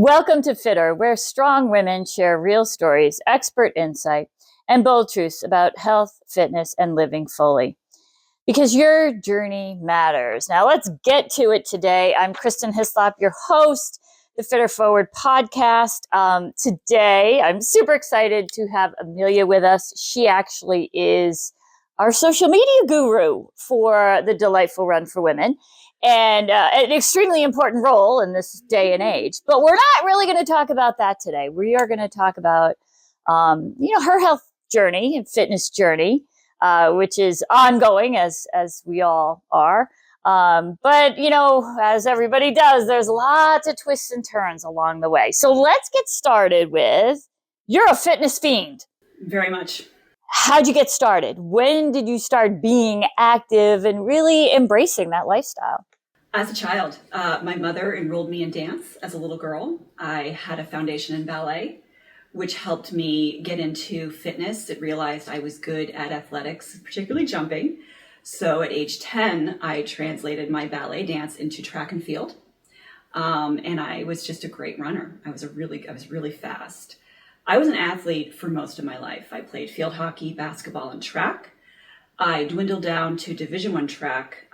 Welcome to FitHer, where strong women share real stories, expert insight, and bold truths about health, fitness, and living fully. Because your journey matters. Now let's get to it today. I'm Kristen Hislop, your host, the FitHer Forward podcast. Today, I'm super excited to have Amelia with us. She actually is our social media guru for the Delightful Run for Women, and an extremely important role in this day and age. But we're not really going to talk about that today. We are going to talk about, her health journey and fitness journey, which is ongoing, as we all are. But, as everybody does, there's lots of twists and turns along the way. So let's get started with, you're a fitness fiend. Very much. How'd you get started? When did you start being active and really embracing that lifestyle? As a child, my mother enrolled me in dance as a little girl. I had a foundation in ballet, which helped me get into fitness. It realized I was good at athletics, particularly jumping. So at age 10, I translated my ballet dance into track and field. And I was just a great runner. I was really fast. I was an athlete for most of my life. I played field hockey, basketball, and track. I dwindled down to Division I track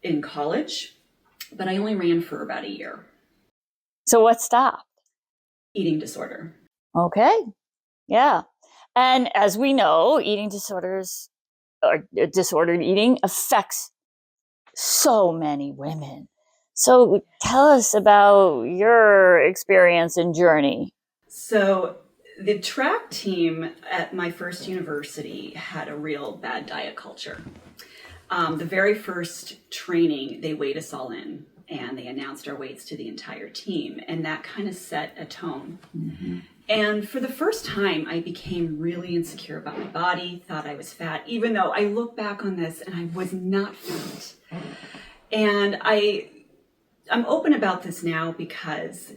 in college, but I only ran for about a year. So what stopped? Eating disorder. Okay. Yeah. And as we know, eating disorders or disordered eating affects so many women. So tell us about your experience and journey. So the track team at my first university had a real bad diet culture. The very first training, they weighed us all in and they announced our weights to the entire team. And that kind of set a tone. Mm-hmm. And for the first time, I became really insecure about my body, thought I was fat, even though I look back on this and I was not fat. And I'm open about this now because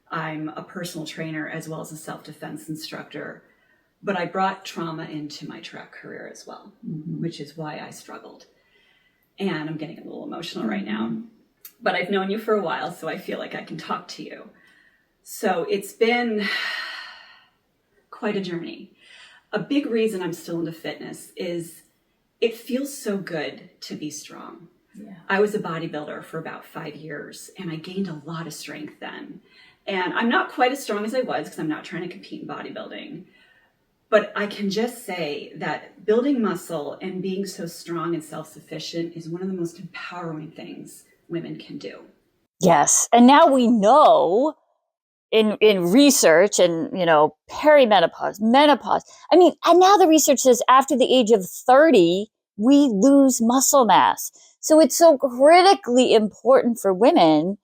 I'm a personal trainer as well as a self-defense instructor, but I brought trauma into my track career as well, mm-hmm. which is why I struggled. And I'm getting a little emotional right now, but I've known you for a while, so I feel like I can talk to you. So it's been quite a journey. A big reason I'm still into fitness is it feels so good to be strong. Yeah. I was a bodybuilder for about 5 years, and I gained a lot of strength then. And I'm not quite as strong as I was because I'm not trying to compete in bodybuilding. But I can just say that building muscle and being so strong and self-sufficient is one of the most empowering things women can do. Yes. And now we know in research and, perimenopause, menopause. And now the research says after the age of 30, we lose muscle mass. So it's so critically important for women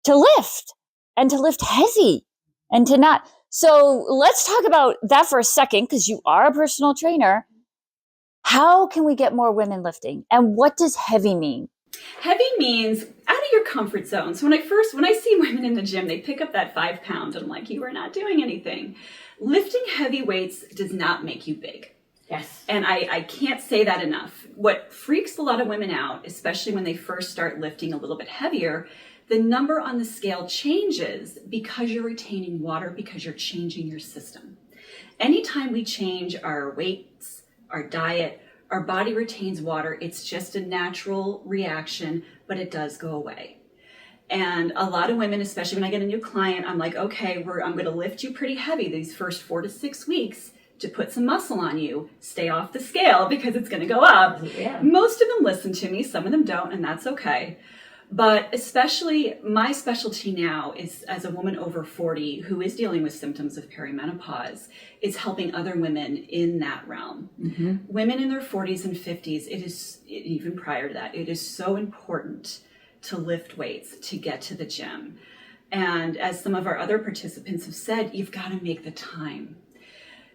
to lift. And to lift heavy and to not. So let's talk about that for a second, because you are a personal trainer. How can we get more women lifting? And what does heavy mean? Heavy means out of your comfort zone. So when I see women in the gym, they pick up that 5 pounds and I'm like, you are not doing anything. Lifting heavy weights does not make you big. Yes. And I can't say that enough. What freaks a lot of women out, especially when they first start lifting a little bit heavier, the number on the scale changes because you're retaining water, because you're changing your system. Anytime we change our weights, our diet, our body retains water. It's just a natural reaction, but it does go away. And a lot of women, especially when I get a new client, I'm like, okay, I'm going to lift you pretty heavy these first 4 to 6 weeks to put some muscle on you. Stay off the scale because it's going to go up. Yeah. Most of them listen to me. Some of them don't, and that's okay. But especially my specialty now is as a woman over 40 who is dealing with symptoms of perimenopause, is helping other women in that realm. Mm-hmm. Women in their 40s and 50s, even prior to that, it is so important to lift weights, to get to the gym. And as some of our other participants have said, you've got to make the time.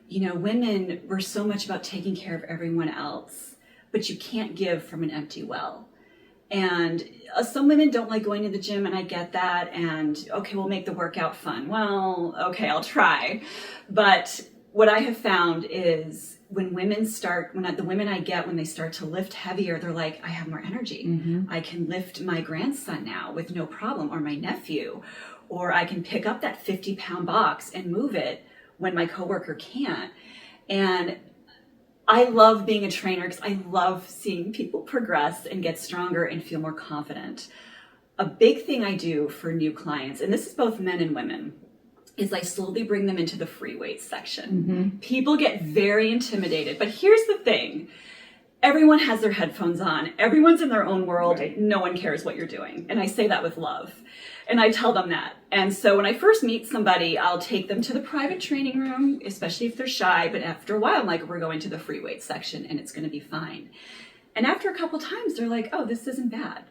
Women, we're so much about taking care of everyone else, but you can't give from an empty well. And some women don't like going to the gym, and I get that. And okay, we'll make the workout fun. Well, okay, I'll try. But what I have found is when the women I get, when they start to lift heavier, they're like, I have more energy. Mm-hmm. I can lift my grandson now with no problem, or my nephew, or I can pick up that 50-pound box and move it when my coworker can't. And I love being a trainer because I love seeing people progress and get stronger and feel more confident. A big thing I do for new clients, and this is both men and women, is I slowly bring them into the free weights section. People get very intimidated, but here's the thing. Everyone has their headphones on. Everyone's in their own world. Right. No one cares what you're doing. And I say that with love. And I tell them that. And so when I first meet somebody, I'll take them to the private training room, especially if they're shy. But after a while, I'm like, we're going to the free weights section and it's going to be fine. And after a couple times, they're like, oh, this isn't bad.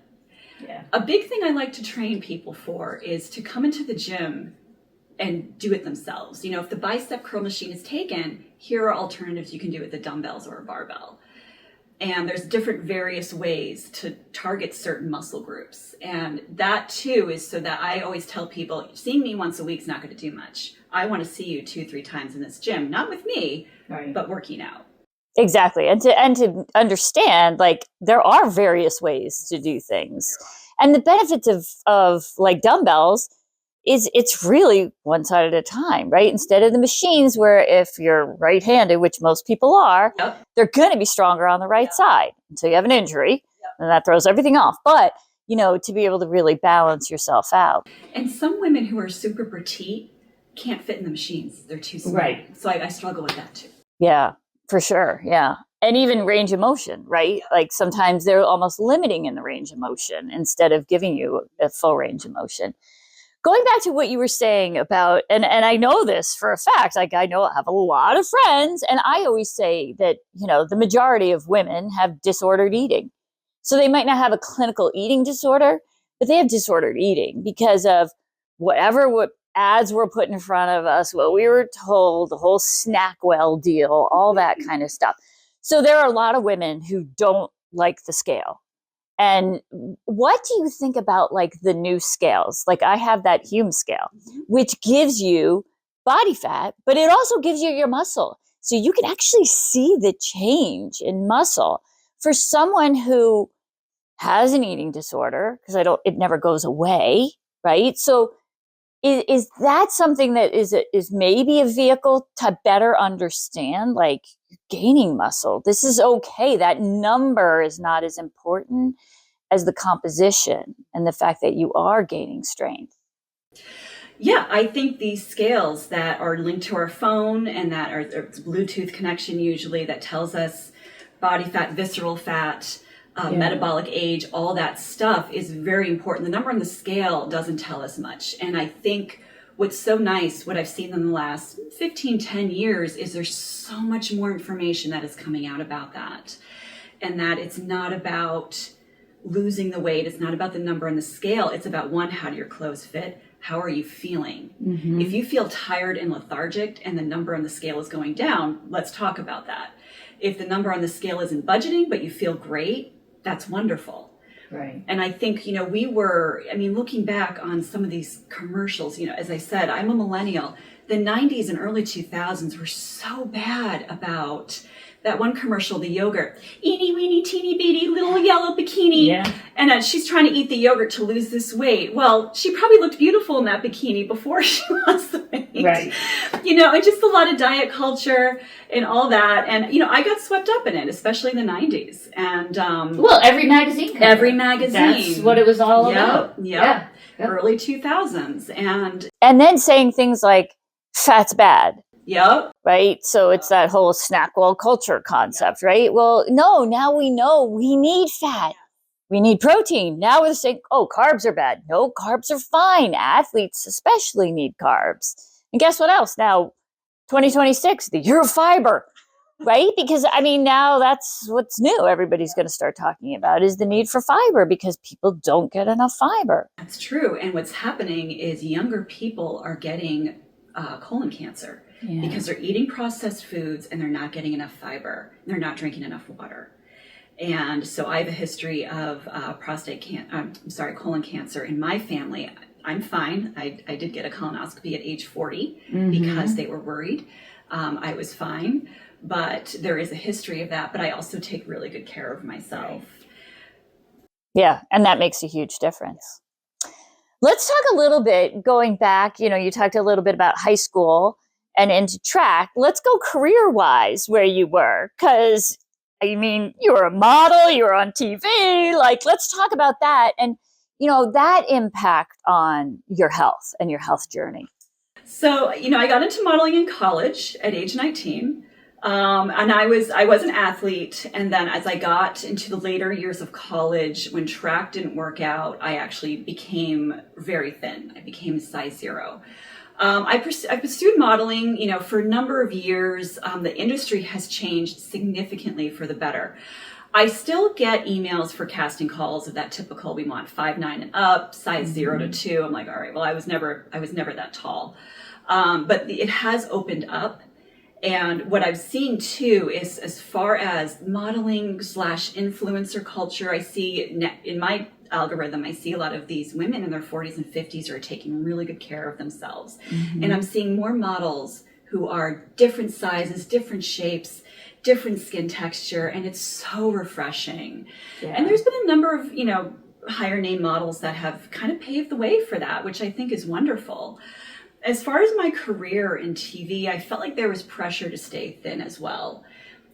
Yeah. A big thing I like to train people for is to come into the gym and do it themselves. You know, if the bicep curl machine is taken, here are alternatives you can do with the dumbbells or a barbell. And there's different various ways to target certain muscle groups. And that too is so that I always tell people, seeing me once a week is not going to do much. I want to see you 2-3 times in this gym, not with me, right, but working out. Exactly. And to understand, like, there are various ways to do things. And the benefits of like dumbbells is it's really one side at a time, right? Instead of the machines where if you're right-handed, which most people are, yep, they're going to be stronger on the right, yep, side until you have an injury, yep, and that throws everything off. But, you know, to be able to really balance yourself out. And some women who are super petite can't fit in the machines. They're too small. Right. So I struggle with that too. Yeah, for sure. Yeah. And even range of motion, right? Like sometimes they're almost limiting in the range of motion instead of giving you a full range of motion. Going back to what you were saying about, and I know this for a fact, like I know I have a lot of friends, and I always say that, you know, the majority of women have disordered eating. So they might not have a clinical eating disorder, but they have disordered eating because of what ads were put in front of us, what we were told, the whole SnackWell deal, all that kind of stuff. So there are a lot of women who don't like the scale. And what do you think about like the new scales? Like I have that Hume scale, which gives you body fat, but it also gives you your muscle. So you can actually see the change in muscle for someone who has an eating disorder, because it never goes away, right? So is that something that is maybe a vehicle to better understand, like, gaining muscle? This is okay. That number is not as important as the composition and the fact that you are gaining strength. Yeah, I think these scales that are linked to our phone and that are Bluetooth connection usually that tells us body fat, visceral fat, metabolic age, all that stuff is very important. The number on the scale doesn't tell us much. And I think what's so nice, what I've seen in the last 10 years, is there's so much more information that is coming out about that. And that it's not about losing the weight. It's not about the number on the scale. It's about, one, how do your clothes fit? How are you feeling? Mm-hmm. If you feel tired and lethargic and the number on the scale is going down, let's talk about that. If the number on the scale isn't budgeting, but you feel great, that's wonderful. Right. And I think, looking back on some of these commercials, as I said, I'm a millennial. The 90s and early 2000s were so bad about that one commercial, the yogurt, eeny, weeny, teeny, bitty, little yellow bikini. Yeah. And she's trying to eat the yogurt to lose this weight. Well, she probably looked beautiful in that bikini before she lost the weight. Right. And just a lot of diet culture and all that. And, I got swept up in it, especially in the 90s. And, every magazine. Every magazine. That's what it was all about. Yeah. Early 2000s. And then saying things like, fat's bad. Yep. Right. So it's that whole SnackWell culture concept, right? Well, no, now we know we need fat. We need protein. Now we're saying, carbs are bad. No, carbs are fine. Athletes especially need carbs. And guess what else? Now, 2026, the year of fiber, right? Because now that's what's new. Everybody's going to start talking about is the need for fiber because people don't get enough fiber. That's true. And what's happening is younger people are getting colon cancer. Yeah. Because they're eating processed foods and they're not getting enough fiber. And they're not drinking enough water. And so I have a history of colon cancer in my family. I'm fine. I did get a colonoscopy at age 40 because they were worried. I was fine, but there is a history of that. But I also take really good care of myself. Yeah, and that makes a huge difference. Let's talk a little bit going back. You talked a little bit about high school and into track. Let's go career-wise where you were, because you were a model, you were on TV. Like, let's talk about that and that impact on your health and your health journey. So, I got into modeling in college at age 19. And I was an athlete. And then as I got into the later years of college, when track didn't work out, I actually became very thin. I became size 0. I pursued modeling, for a number of years. The industry has changed significantly for the better. I still get emails for casting calls of that typical, we want 5'9" and up, size 0 to 2. I'm like, all right, well, I was never that tall. But it has opened up. And what I've seen too is, as far as modeling / influencer culture, I see in my algorithm, I see a lot of these women in their 40s and 50s are taking really good care of themselves. Mm-hmm. And I'm seeing more models who are different sizes, different shapes, different skin texture, and it's so refreshing. Yeah. And there's been a number of, higher name models that have kind of paved the way for that, which I think is wonderful. As far as my career in TV, I felt like there was pressure to stay thin as well.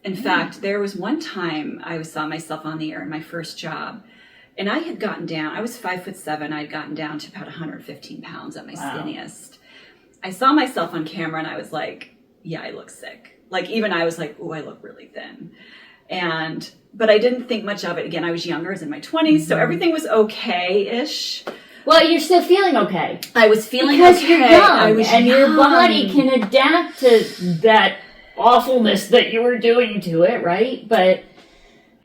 In fact, there was one time I saw myself on the air in my first job, and I had gotten down, I was 5'7", I'd gotten down to about 115 pounds at my skinniest. I saw myself on camera and I was like, yeah, I look sick. Like, even I was like, oh, I look really thin. But I didn't think much of it. Again, I was younger, I was in my 20s, so everything was okay-ish. Well, you're still feeling okay. I was feeling because okay. You're young, and your body can adapt to that awfulness that you were doing to it, right? But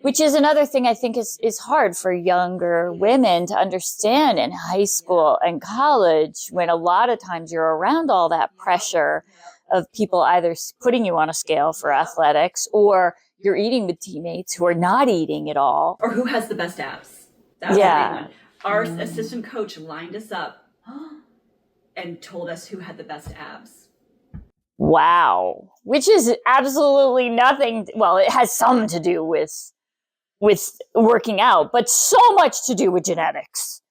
which is another thing I think is hard for younger women to understand in high school and college, when a lot of times you're around all that pressure of people either putting you on a scale for athletics, or you're eating with teammates who are not eating at all. Or who has the best abs. That's the big one. Our assistant coach lined us up and told us who had the best abs. Wow. Which is absolutely nothing. Well, it has some to do with working out, but so much to do with genetics.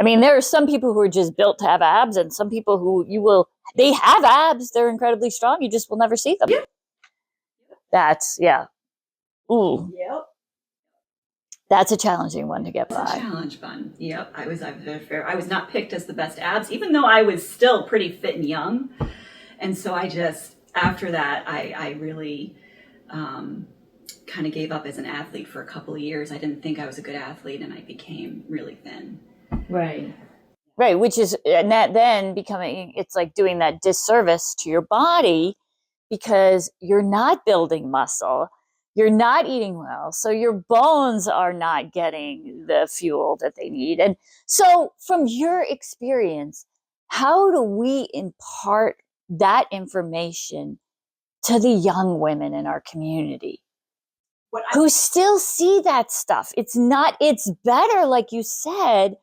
There are some people who are just built to have abs, and some people who they have abs. They're incredibly strong. You just will never see them. Yep. Ooh. Yep. That's a challenging one to get by. It's a challenge one. Yep. I was not picked as the best abs, even though I was still pretty fit and young. And so after that, I really kind of gave up as an athlete for a couple of years. I didn't think I was a good athlete, and I became really thin. Right. Right. Which is, and that then it's like doing that disservice to your body, because you're not building muscle. You're not eating well, so your bones are not getting the fuel that they need. And so from your experience, how do we impart that information to the young women in our community who still see that stuff? It's better, like you said,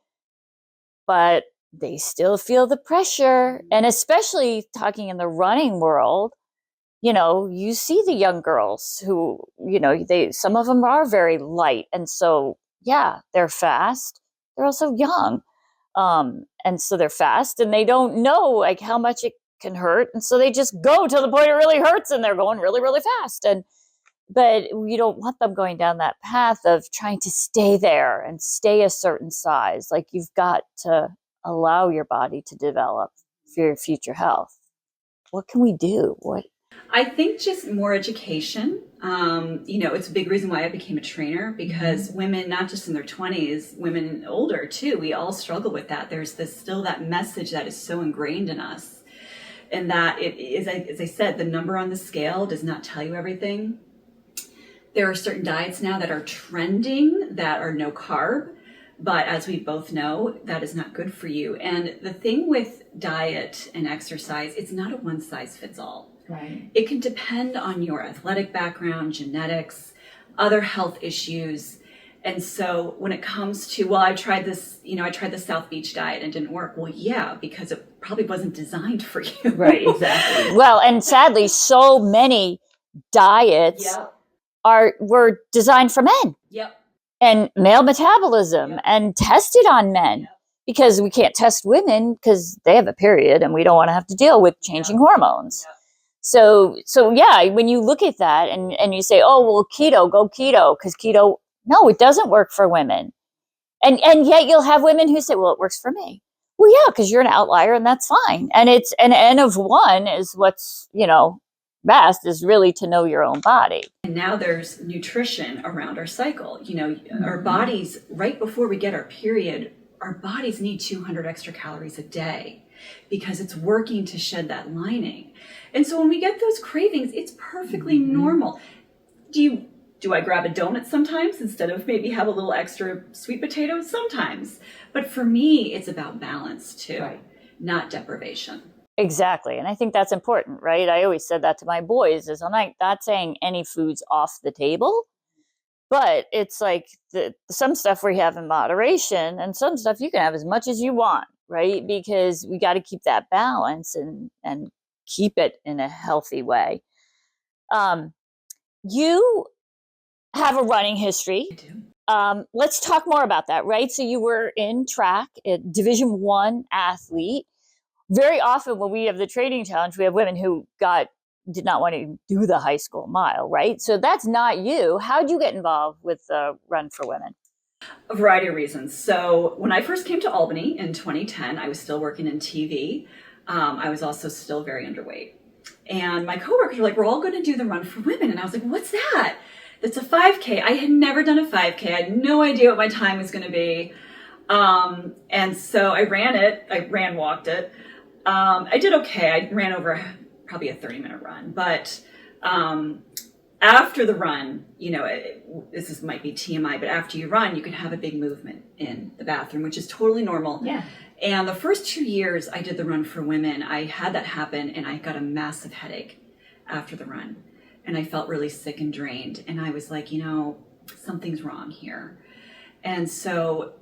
but they still feel the pressure. And especially talking in the running world, you see the young girls who, some of them are very light. And so, yeah, they're fast. They're also young. And so they're fast, and they don't know like how much it can hurt. And so they just go to the point it really hurts, and they're going really, really fast. But we don't want them going down that path of trying to stay there and stay a certain size. Like, you've got to allow your body to develop for your future health. What can we do? I think just more education. It's a big reason why I became a trainer, because women, not just in their 20s, women older too, we all struggle with that. There's still that message that is so ingrained in us. And that it is, as I said, the number on the scale does not tell you everything. There are certain diets now that are trending that are no carb, but as we both know, that is not good for you. And the thing with diet and exercise, it's not a one size fits all. Right. It can depend on your athletic background, genetics, other health issues. And so when it comes to, I tried the South Beach diet and it didn't work. Well, yeah, because it probably wasn't designed for you. Right, exactly. Well, and sadly, so many diets were designed for men. Yep. And male metabolism and tested on men, because we can't test women because they have a period and we don't want to have to deal with changing hormones. So yeah, when you look at that and you say, oh, well, go keto, because keto, no, it doesn't work for women. And yet you'll have women who say, well, it works for me. Well, yeah, because you're an outlier and that's fine. And it's an N of one is what's, best is really to know your own body. And now there's nutrition around our cycle. Our bodies, right before we get our period, our bodies need 200 extra calories a day because it's working to shed that lining. And so when we get those cravings, it's perfectly normal. Do I grab a donut sometimes instead of maybe have a little extra sweet potatoes? Sometimes. But for me, it's about balance too, not deprivation. Exactly. And I think that's important, right? I always said that to my boys is I'm not saying any food's off the table, but it's like some stuff we have in moderation and some stuff you can have as much as you want, right? Because we got to keep that balance and keep it in a healthy way. You have a running history. I do. Let's talk more about that, right? So you were in track, a Division I athlete. Very often when we have the training challenge, we have women who did not want to do the high school mile, right? So that's not you. How'd you get involved with Run for Women? A variety of reasons. So when I first came to Albany in 2010, I was still working in TV. I was also still very underweight. And my coworkers were like, we're all going to do the Run for Women. And I was like, what's that? It's a 5K. I had never done a 5K. I had no idea what my time was going to be. And so I ran it. Walked it. I did okay. I ran over probably a 30-minute run. But after the run, this might be TMI, but after you run, you can have a big movement in the bathroom, which is totally normal. Yeah. And the first 2 years I did the Run for Women, I had that happen and I got a massive headache after the run. And I felt really sick and drained. And I was like, something's wrong here. And so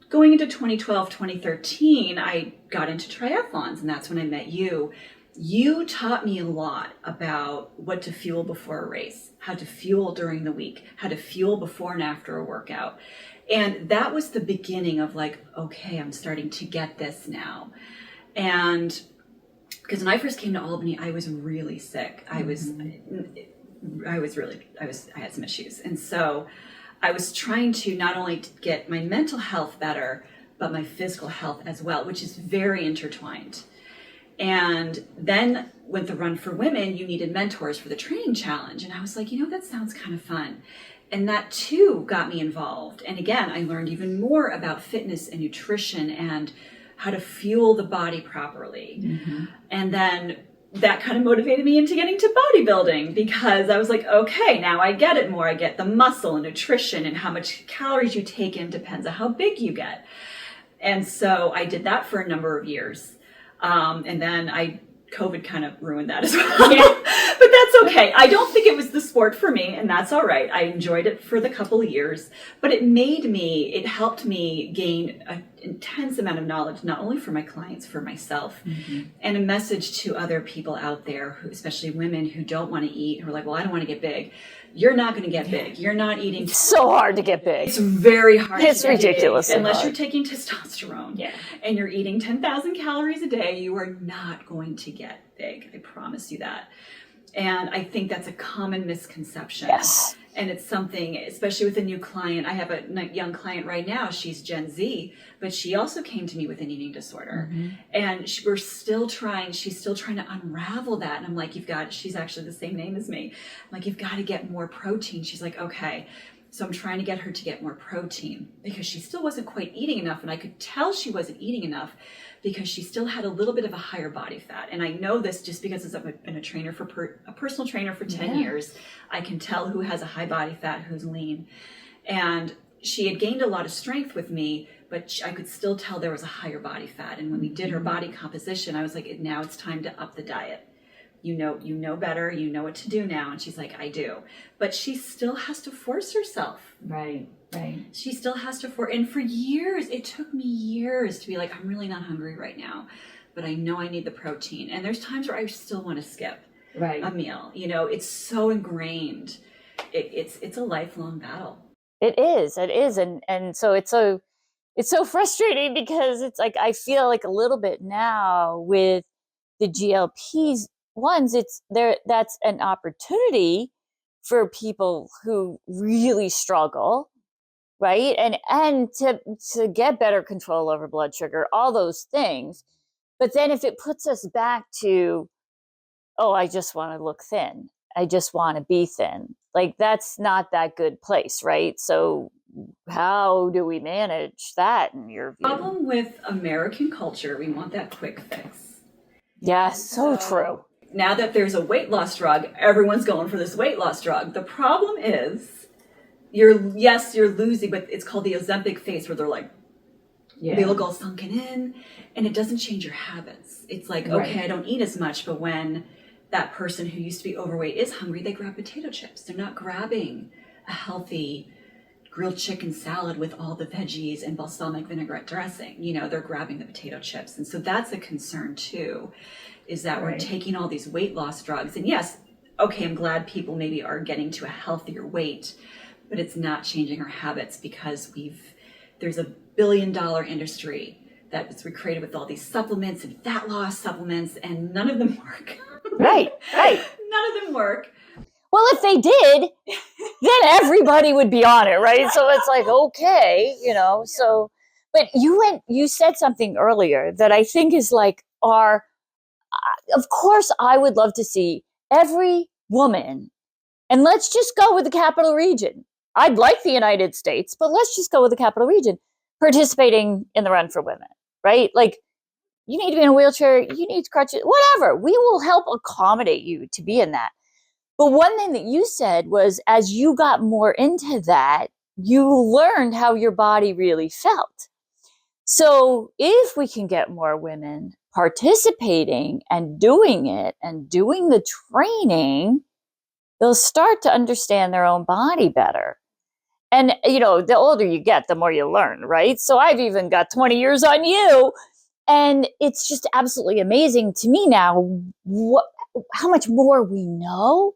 going into 2012, 2013, I got into triathlons, and that's when I met you. You taught me a lot about what to fuel before a race, how to fuel during the week, how to fuel before and after a workout. And that was the beginning of like, okay, I'm starting to get this now. And because when I first came to Albany, I was really sick. I had some issues. And so I was trying to not only get my mental health better, but my physical health as well, which is very intertwined. And then with the Run for Women, you needed mentors for the training challenge. And I was like, that sounds kind of fun. And that too got me involved. And again, I learned even more about fitness and nutrition and how to fuel the body properly. Mm-hmm. And then that kind of motivated me into getting to bodybuilding because I was like, okay, now I get it more. I get the muscle and nutrition and how much calories you take in depends on how big you get. And so I did that for a number of years. And then COVID kind of ruined that as well. Yeah. But that's okay. I don't think it was the sport for me, and that's all right. I enjoyed it for the couple of years, but it helped me gain an intense amount of knowledge, not only for my clients, for myself, and a message to other people out there, especially women who don't want to eat, who are like, well, I don't want to get big. You're not going to get big. You're not eating. It's so hard to get big. It's very hard. It's ridiculous. Unless you're taking testosterone and you're eating 10,000 calories a day, you are not going to get big. I promise you that. And I think that's a common misconception. Yes. And it's something, especially with a new client. I have a young client right now. She's Gen Z, but she also came to me with an eating disorder. Mm-hmm. And she's still trying to unravel that. And I'm like, she's actually the same name as me. I'm like, you've got to get more protein. She's like, okay. So I'm trying to get her to get more protein because she still wasn't quite eating enough. And I could tell she wasn't eating enough because she still had a little bit of a higher body fat. And I know this just because I've been a personal trainer for 10 years. I can tell who has a high body fat, who's lean. And she had gained a lot of strength with me, but I could still tell there was a higher body fat. And when we did her body composition, I was like, now it's time to up the diet. You know better, you know what to do now. And she's like, I do. But she still has to force herself. Right. She still has to and for years, it took me years to be like, I'm really not hungry right now, but I know I need the protein. And there's times where I still want to skip a meal. It's so ingrained. It's a lifelong battle. It is. And so it's it's so frustrating because it's like I feel like a little bit now with the GLPs ones, it's there, that's an opportunity for people who really struggle, right? And to get better control over blood sugar, all those things. But then if it puts us back to, oh, I just want to look thin, I just want to be thin, like that's not that good place, right? So how do we manage that in your view? Problem with American culture, we want that quick fix. Yes, so true. Now that there's a weight loss drug, everyone's going for this weight loss drug. The problem is you're losing, but it's called the Ozempic face, where they're like, they look all sunken in, and it doesn't change your habits. It's like, okay, I don't eat as much, but when that person who used to be overweight is hungry, they grab potato chips. They're not grabbing a healthy grilled chicken salad with all the veggies and balsamic vinaigrette dressing. You know, they're grabbing the potato chips. And so that's a concern too, is that we're taking all these weight loss drugs. And yes, okay, I'm glad people maybe are getting to a healthier weight, but it's not changing our habits, because there's a $1 billion industry that is created with all these supplements and fat loss supplements, and none of them work. Right. None of them work. Well, if they did, then everybody would be on it, right? So it's like, okay, so, but you said something earlier that I think is like of course, I would love to see every woman, and let's just go with the capital region. I'd like the United States, but let's just go with the capital region participating in the Run for Women, right? Like, you need to be in a wheelchair, you need crutches, whatever. We will help accommodate you to be in that. But one thing that you said was, as you got more into that, you learned how your body really felt. So if we can get more women participating and doing it and doing the training, they'll start to understand their own body better. And, the older you get, the more you learn, right? So I've even got 20 years on you. And it's just absolutely amazing to me now how much more we know.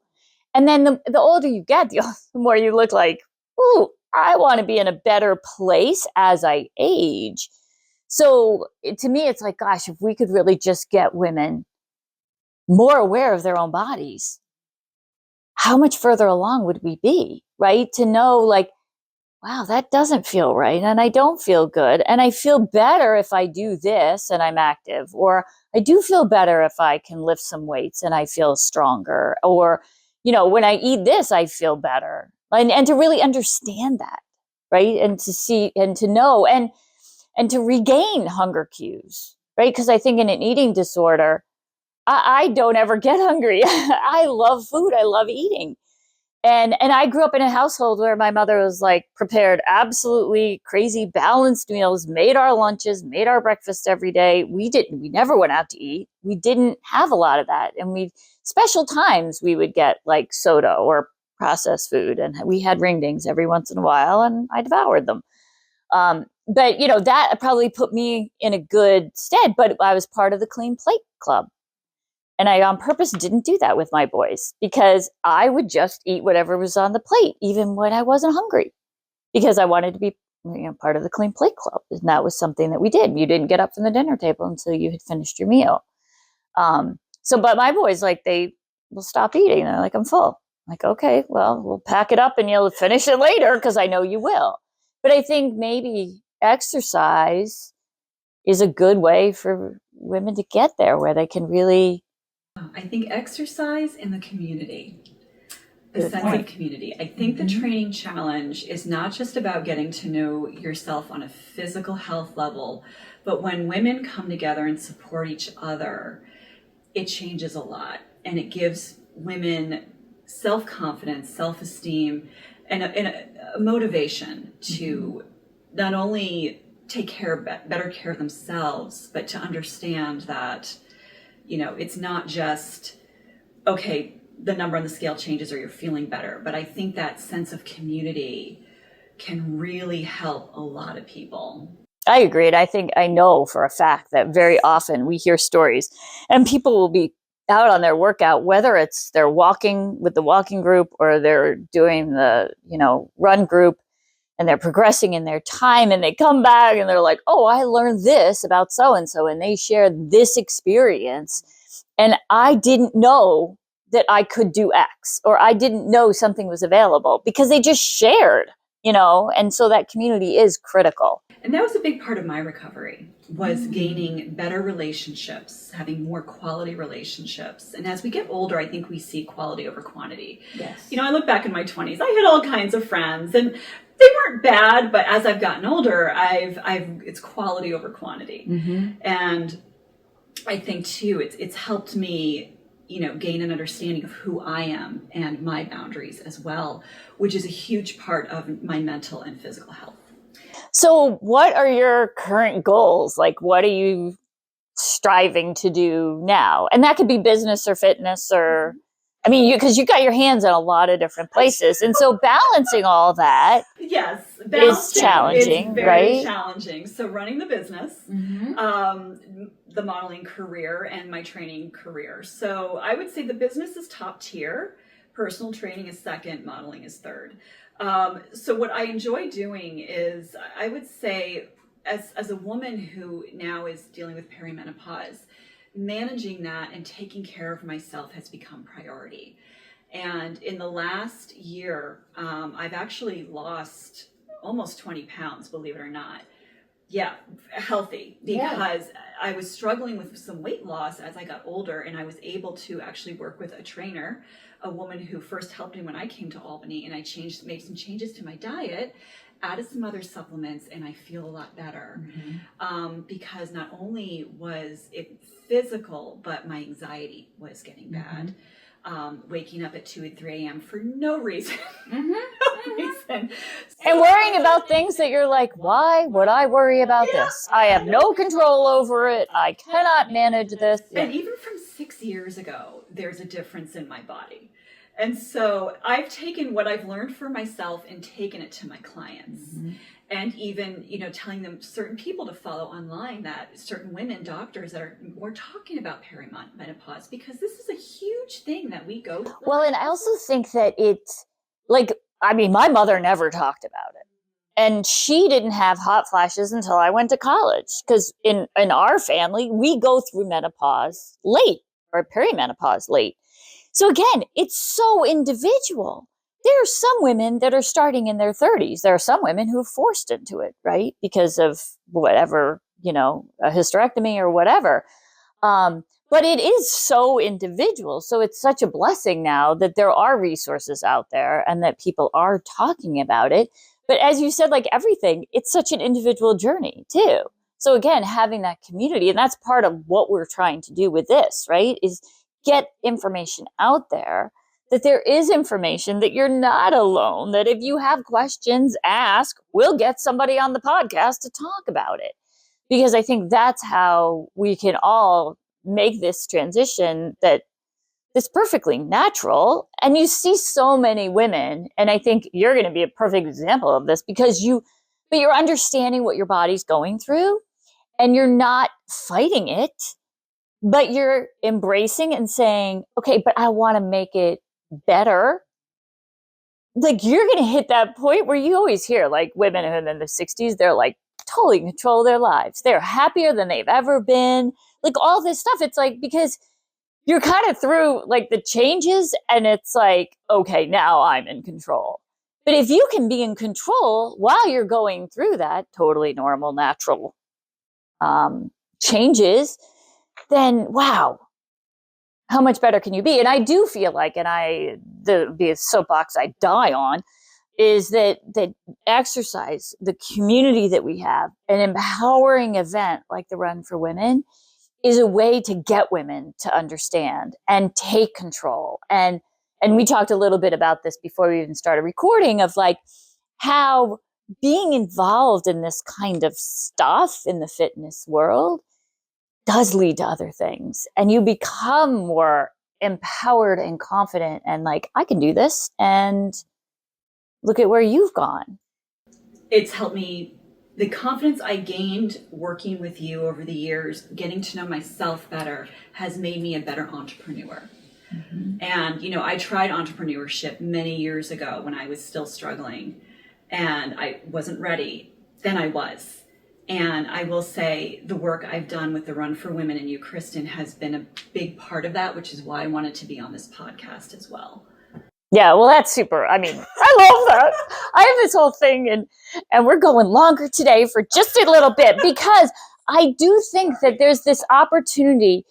And then the older you get, the more you look like, ooh, I want to be in a better place as I age. So to me, it's like, gosh, if we could really just get women more aware of their own bodies, how much further along would we be, right? To know, like, wow, that doesn't feel right, and I don't feel good, and I feel better if I do this and I'm active, or I do feel better if I can lift some weights and I feel stronger, or when I eat this, I feel better. And to really understand that, right? And to see and to know and to regain hunger cues, right? Because I think in an eating disorder, I don't ever get hungry. I love food. I love eating. And I grew up in a household where my mother was like prepared absolutely crazy balanced meals, made our lunches, made our breakfast every day. We never went out to eat. We didn't have a lot of that. And special times we would get like soda or processed food, and we had ring dings every once in a while, and I devoured them. But that probably put me in a good stead, but I was part of the Clean Plate Club. And I on purpose didn't do that with my boys, because I would just eat whatever was on the plate, even when I wasn't hungry, because I wanted to be part of the Clean Plate Club. And that was something that we did. You didn't get up from the dinner table until you had finished your meal. But my boys, like, they will stop eating. They're like, I'm full. I'm like, okay, well, we'll pack it up and you'll finish it later, because I know you will. But I think maybe exercise is a good way for women to get there, where they can really... I think exercise in the community, the sense of community. I think the training challenge is not just about getting to know yourself on a physical health level, but when women come together and support each other, it changes a lot. And it gives women self-confidence, self-esteem, and a motivation to not only take better care of themselves, but to understand that it's not just, okay, the number on the scale changes or you're feeling better. But I think that sense of community can really help a lot of people. I agree. And I know for a fact that very often we hear stories and people will be out on their workout, whether it's they're walking with the walking group or they're doing the, run group, and they're progressing in their time, and they come back and they're like, oh, I learned this about so-and-so, and they share this experience. And I didn't know that I could do X, or I didn't know something was available because they just shared, and so that community is critical. And that was a big part of my recovery, was gaining better relationships, having more quality relationships. And as we get older, I think we see quality over quantity. Yes. I look back in my 20s, I had all kinds of friends, and they weren't bad, but as I've gotten older, it's quality over quantity. Mm-hmm. And I think too, it's helped me, gain an understanding of who I am and my boundaries as well, which is a huge part of my mental and physical health. So what are your current goals? Like, what are you striving to do now? And that could be business or fitness, or, because you got your hands in a lot of different places. And so balancing all that is challenging, is very right? challenging. So running the business, the modeling career, and my training career. So I would say the business is top tier. Personal training is second, modeling is third. So what I enjoy doing is, I would say, as a woman who now is dealing with perimenopause, managing that and taking care of myself has become priority. And in the last year, I've actually lost almost 20 pounds, believe it or not. Yeah, healthy, because I was struggling with some weight loss as I got older, and I was able to actually work with a trainer, a woman who first helped me when I came to Albany, and I made some changes to my diet, added some other supplements, and I feel a lot better. Because not only was it physical, but my anxiety was getting bad. Waking up at 2 and 3 a.m. for no reason. And worrying about things that you're like, why would I worry about this? I have no control over it. I cannot manage this. And even from 6 years ago, there's a difference in my body. And so I've taken what I've learned for myself and taken it to my clients. And even, telling them certain people to follow online, that certain women, doctors that we're talking about perimenopause, because this is a huge thing that we go through. Well, and I also think that it's like, my mother never talked about it. And she didn't have hot flashes until I went to college, because in our family, we go through menopause late, or perimenopause late. So again, it's so individual. There are some women that are starting in their 30s. There are some women who are forced into it, right? Because of whatever, a hysterectomy or whatever. But it is so individual. So it's such a blessing now that there are resources out there and that people are talking about it. But as you said, like everything, it's such an individual journey too. So again, having that community, and that's part of what we're trying to do with this, right? Is get information out there, that there is information, that you're not alone, that if you have questions, ask. We'll get somebody on the podcast to talk about it. Because I think that's how we can all make this transition that's perfectly natural. And you see so many women, and I think you're going to be a perfect example of this, because you're understanding what your body's going through, and you're not fighting it, but you're embracing and saying, okay, but I want to make it better. Like, you're going to hit that point where you always hear like women in their 60s, they're like totally in control of their lives. They're happier than they've ever been. Like all this stuff. It's like, because you're kind of through like the changes, and it's like, okay, now I'm in control. But if you can be in control while you're going through that totally normal, natural changes, then wow, how much better can you be? And I do feel like, and the soapbox I die on is that exercise, the community that we have, an empowering event like the Run for Women, is a way to get women to understand and take control. And we talked a little bit about this before we even started recording, of like how being involved in this kind of stuff in the fitness world does lead to other things. And you become more empowered and confident and like, I can do this. And look at where you've gone. It's helped me. The confidence I gained working with you over the years, getting to know myself better, has made me a better entrepreneur. And, I tried entrepreneurship many years ago when I was still struggling. and I wasn't ready. Then I was. And I will say the work I've done with the Run for Women and you, Kristen, has been a big part of that, which is why I wanted to be on this podcast as well. Yeah, well, that's super. I mean, I love that. I have this whole thing, and we're going longer today for just a little bit because I do think that there's this opportunity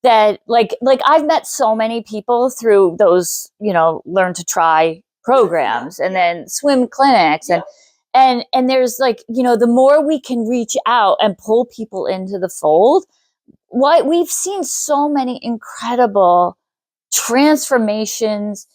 that, like I've met so many people through those, learn to try programs and then swim clinics and there's like, the more we can reach out and pull people into the fold, we've seen so many incredible transformations.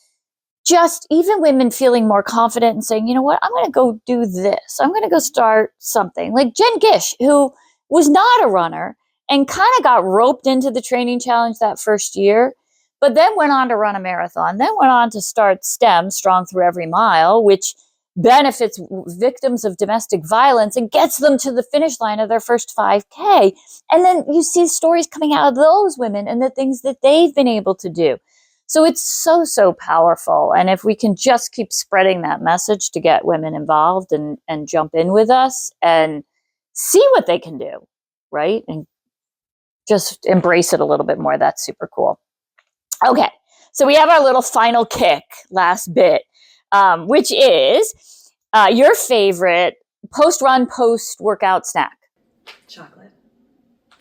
Just even women feeling more confident and saying, you know what, I'm going to go do this. I'm going to go start something. Like Jen Gish, who was not a runner and kind of got roped into the training challenge that first year, but then went on to run a marathon, then went on to start STEM, Strong Through Every Mile, which benefits victims of domestic violence and gets them to the finish line of their first 5K. And then you see stories coming out of those women and the things that they've been able to do. So it's so powerful. And if we can just keep spreading that message to get women involved and jump in with us and see what they can do, right? And just embrace it a little bit more. That's super cool. Okay, so we have our little final kick, last bit, which is your favorite post-run, post-workout snack. Chocolate.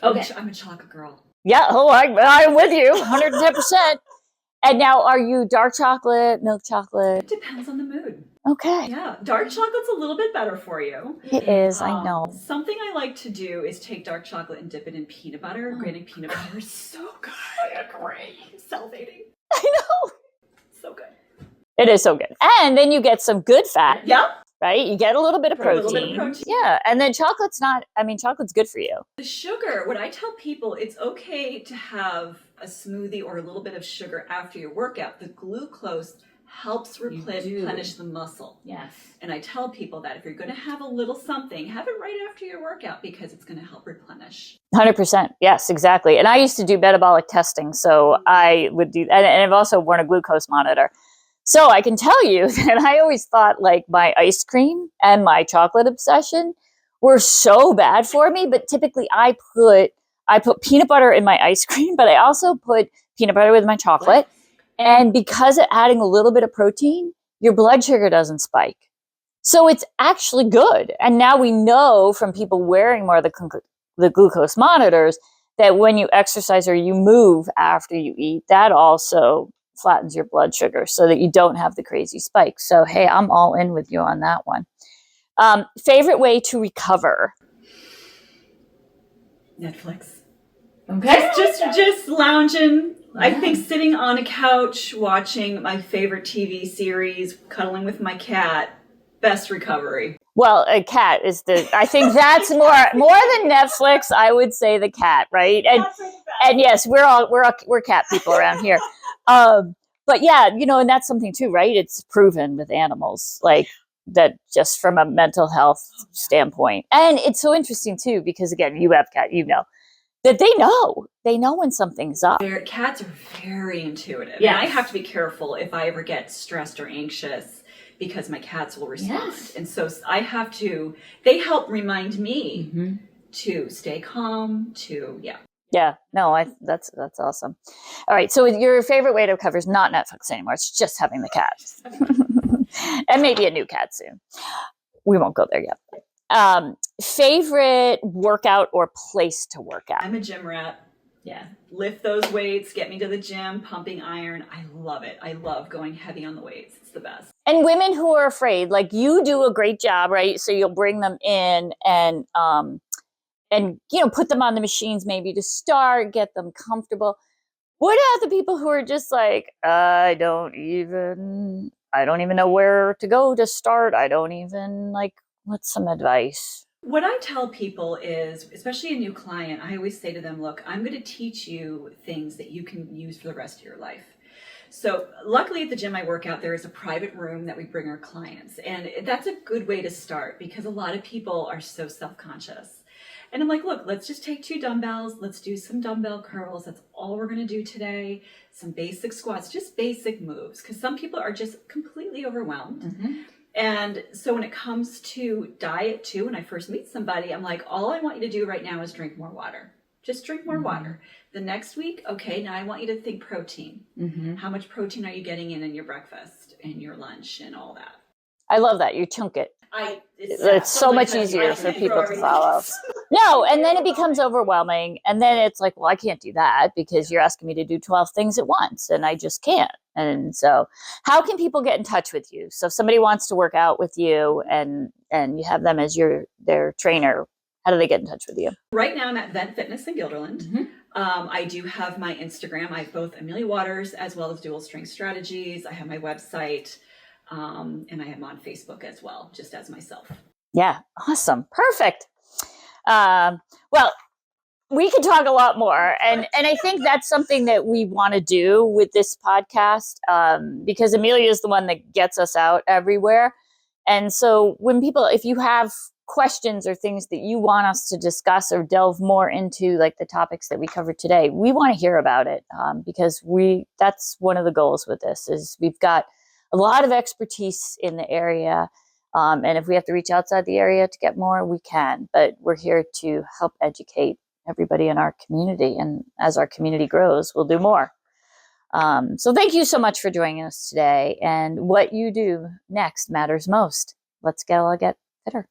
Okay. I'm a chocolate girl. Yeah, I'm with you, 110%. And now, are you dark chocolate, milk chocolate? It depends on the mood. Okay. Yeah, dark chocolate's a little bit better for you. It is, I know. Something I like to do is take dark chocolate and dip it in peanut butter. Grating peanut butter is so good. I agree. Salivating. I know. So good. It is so good. And then you get some good fat. Yeah. Right? You get a little bit of protein. A little bit of protein. Yeah. And then chocolate's good for you. The sugar, what I tell people, it's okay to have a smoothie or a little bit of sugar after your workout. The glucose helps replenish the muscle. Yes. And I tell people that if you're going to have a little something, have it right after your workout because it's going to help replenish. 100%. Yes, exactly. And I used to do metabolic testing. So I would do, and I've also worn a glucose monitor. So I can tell you that I always thought like my ice cream and my chocolate obsession were so bad for me. But typically I put peanut butter in my ice cream, but I also put peanut butter with my chocolate. And because of adding a little bit of protein, your blood sugar doesn't spike. So it's actually good. And now we know from people wearing more of the glucose monitors that when you exercise or you move after you eat, that also flattens your blood sugar so that you don't have the crazy spikes. So, hey, I'm all in with you on that one. Favorite way to recover? Netflix. Okay. Just lounging. Yeah. I think sitting on a couch, watching my favorite TV series, cuddling with my cat, best recovery. Well, a cat is I think that's more than Netflix. I would say the cat, right? And yes, we're cat people around here. But yeah, and that's something too, right? It's proven with animals, like that, just from a mental health standpoint. And it's so interesting too, because again, you have cat, that they know when something's up. Cats are very intuitive. Yes. And I have to be careful if I ever get stressed or anxious because my cats will respond. Yes. And so they help remind me to stay calm, Yeah, no, that's awesome. All right, so your favorite way to recover is not Netflix anymore. It's just having the cat. And maybe a new cat soon. We won't go there yet. Favorite workout or place to work out? I'm a gym rat. Yeah. Lift those weights, get me to the gym, pumping iron. I love it. I love going heavy on the weights. It's the best. And women who are afraid, like you do a great job, right? So you'll bring them in and put them on the machines maybe to start, get them comfortable. What about the people who are just like, I don't even know where to go to start. I don't even what's some advice? What I tell people is, especially a new client, I always say to them, look, I'm going to teach you things that you can use for the rest of your life. So luckily at the gym I work out, there is a private room that we bring our clients. And that's a good way to start because a lot of people are so self-conscious. And I'm like, look, let's just take 2 dumbbells. Let's do some dumbbell curls. That's all we're going to do today. Some basic squats, just basic moves. Because some people are just completely overwhelmed. And so when it comes to diet too, when I first meet somebody, I'm like, all I want you to do right now is drink more water. Just drink more water. The next week, okay, now I want you to think protein. How much protein are you getting in your breakfast and your lunch and all that? I love that. You chunk it. It's so much easier for people to follow. No, and then it becomes overwhelming. And then it's like, well, I can't do that because you're asking me to do 12 things at once and I just can't. And so how can people get in touch with you? So if somebody wants to work out with you and you have them as their trainer, how do they get in touch with you? Right now I'm at Vent Fitness in Guilderland. I do have my Instagram. I have both Amelia Waters as well as Dual Strength Strategies. I have my website. And I am on Facebook as well, just as myself. Yeah. Awesome. Perfect. Well, we could talk a lot more. And I think that's something that we want to do with this podcast, because Amelia is the one that gets us out everywhere. And so if you have questions or things that you want us to discuss or delve more into, like the topics that we covered today, we want to hear about it, because that's one of the goals with this is we've got a lot of expertise in the area. And if we have to reach outside the area to get more, we can. But we're here to help educate everybody in our community. And as our community grows, we'll do more. So thank you so much for joining us today. And what you do next matters most. Let's all get fitter.